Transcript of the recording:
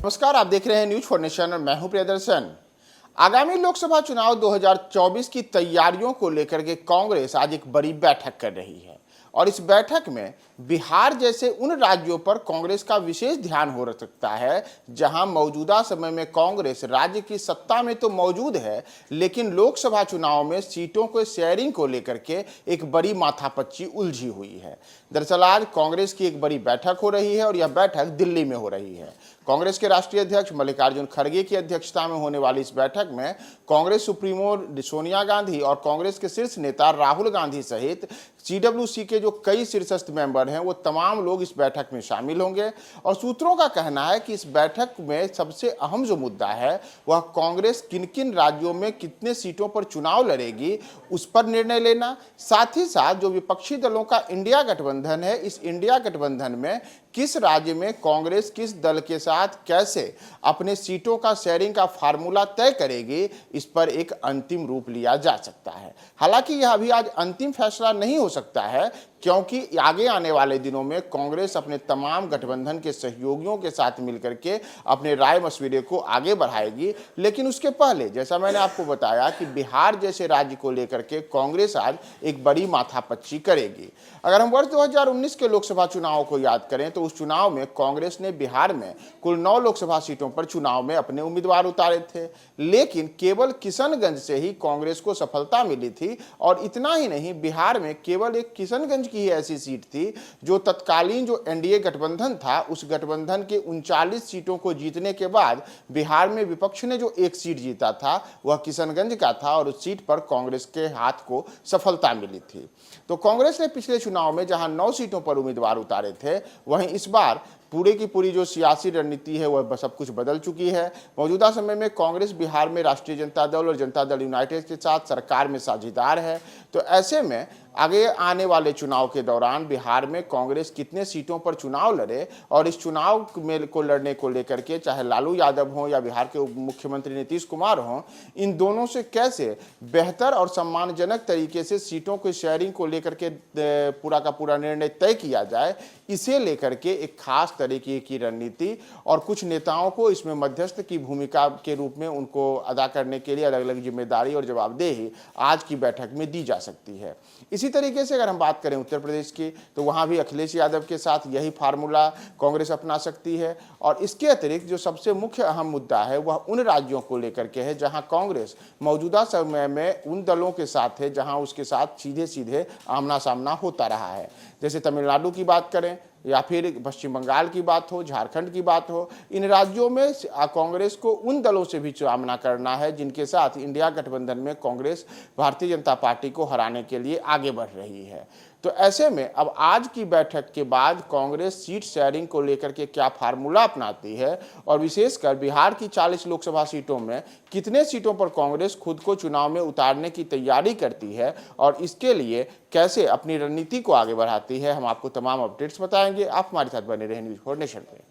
नमस्कार, आप देख रहे हैं न्यूज फॉर नेशन और मैं हूं प्रियदर्शन। आगामी लोकसभा चुनाव 2024 की तैयारियों को लेकर के कांग्रेस आज एक बड़ी बैठक कर रही है और इस बैठक में बिहार जैसे उन राज्यों पर कांग्रेस का विशेष ध्यान हो सकता है जहां मौजूदा समय में कांग्रेस राज्य की सत्ता में तो मौजूद है, लेकिन लोकसभा चुनाव में सीटों के शेयरिंग को लेकर के एक बड़ी माथापच्ची उलझी हुई है। दरअसल आज कांग्रेस की एक बड़ी बैठक हो रही है और यह बैठक दिल्ली में हो रही है। कांग्रेस के राष्ट्रीय अध्यक्ष मल्लिकार्जुन खड़गे की अध्यक्षता में होने वाली इस बैठक में कांग्रेस सुप्रीमो सोनिया गांधी और कांग्रेस के शीर्ष नेता राहुल गांधी सहित सीडब्ल्यूसी के जो कई शीर्षस्थ मेंबर हैं वो तमाम लोग इस बैठक में शामिल होंगे और सूत्रों का कहना है कि इस बैठक में सबसे अहम जो मुद्दा है वह कांग्रेस किन किन राज्यों में कितने सीटों पर चुनाव लड़ेगी उस पर निर्णय लेना, साथ ही साथ जो विपक्षी दलों का इंडिया गठबंधन है, इस इंडिया गठबंधन में किस राज्य में कांग्रेस किस दल के साथ कैसे अपने सीटों का शेयरिंग का फार्मूला तय करेगी, इस पर एक अंतिम रूप लिया जा सकता है। हालांकि यह अभी आज अंतिम फैसला नहीं हो सकता है क्योंकि आगे आने वाले दिनों में कांग्रेस अपने तमाम गठबंधन के सहयोगियों के साथ मिलकर के अपने राय मशविरे को आगे बढ़ाएगी। लेकिन उसके पहले जैसा मैंने आपको बताया कि बिहार जैसे राज्य को लेकर के कांग्रेस आज एक बड़ी माथापच्ची करेगी। अगर हम वर्ष 2019 के लोकसभा चुनाव को याद करें तो उस चुनाव में कांग्रेस ने बिहार में कुल 9 लोकसभा सीटों पर चुनाव में अपने उम्मीदवार उतारे थे, लेकिन केवल किशनगंज से ही कांग्रेस को सफलता मिली थी। और इतना ही नहीं, बिहार में केवल एक किशनगंज की ऐसी सीट थी जो तत्कालीन जो एनडीए गठबंधन था उस गठबंधन के 39 सीटों को जीतने के बाद बिहार में विपक्ष ने जो एक सीट जीता था वह किशनगंज का था और उस सीट पर कांग्रेस के हाथ को सफलता मिली थी। तो कांग्रेस ने पिछले चुनाव में जहां 9 सीटों पर उम्मीदवार उतारे थे, वहीं इस बार पूरे की पूरी जो सियासी रणनीति है वह सब कुछ बदल चुकी है। मौजूदा समय में कांग्रेस बिहार में राष्ट्रीय जनता दल और जनता दल यूनाइटेड के साथ सरकार में साझेदार है। तो ऐसे में आगे आने वाले चुनाव के दौरान बिहार में कांग्रेस कितने सीटों पर चुनाव लड़े और इस चुनाव में को लड़ने को लेकर के चाहे लालू यादव हों या बिहार के उप मुख्यमंत्री नीतीश कुमार हों, इन दोनों से कैसे बेहतर और सम्मानजनक तरीके से सीटों के शेयरिंग को लेकर के पूरा का पूरा निर्णय तय किया जाए, इसे लेकर के एक खास तरीके की रणनीति और कुछ नेताओं को इसमें मध्यस्थ की भूमिका के रूप में उनको अदा करने के लिए अलग अलग जिम्मेदारी और जवाबदेही आज की बैठक में दी जा सकती है। इसी तरीके से अगर हम बात करें उत्तर प्रदेश की तो वहां भी अखिलेश यादव के साथ यही फार्मूला कांग्रेस अपना सकती है। और इसके अतिरिक्त जो सबसे मुख्य अहम मुद्दा है वह उन राज्यों को लेकर के है जहां कांग्रेस मौजूदा समय में उन दलों के साथ है जहां उसके साथ सीधे सीधे आमना सामना होता रहा है। जैसे तमिलनाडु की बात करें या फिर पश्चिम बंगाल की बात हो, झारखंड की बात हो, इन राज्यों में कांग्रेस को उन दलों से भी सामना करना है जिनके साथ इंडिया गठबंधन में कांग्रेस भारतीय जनता पार्टी को हराने के लिए आगे बढ़ रही है। तो ऐसे में अब आज की बैठक के बाद कांग्रेस सीट शेयरिंग को लेकर के क्या फार्मूला अपनाती है और विशेषकर बिहार की 40 लोकसभा सीटों में कितने सीटों पर कांग्रेस खुद को चुनाव में उतारने की तैयारी करती है और इसके लिए कैसे अपनी रणनीति को आगे बढ़ाती है, हम आपको तमाम अपडेट्स बताएंगे। आप हमारे साथ बने रहें न्यूज फॉर नेशन पे।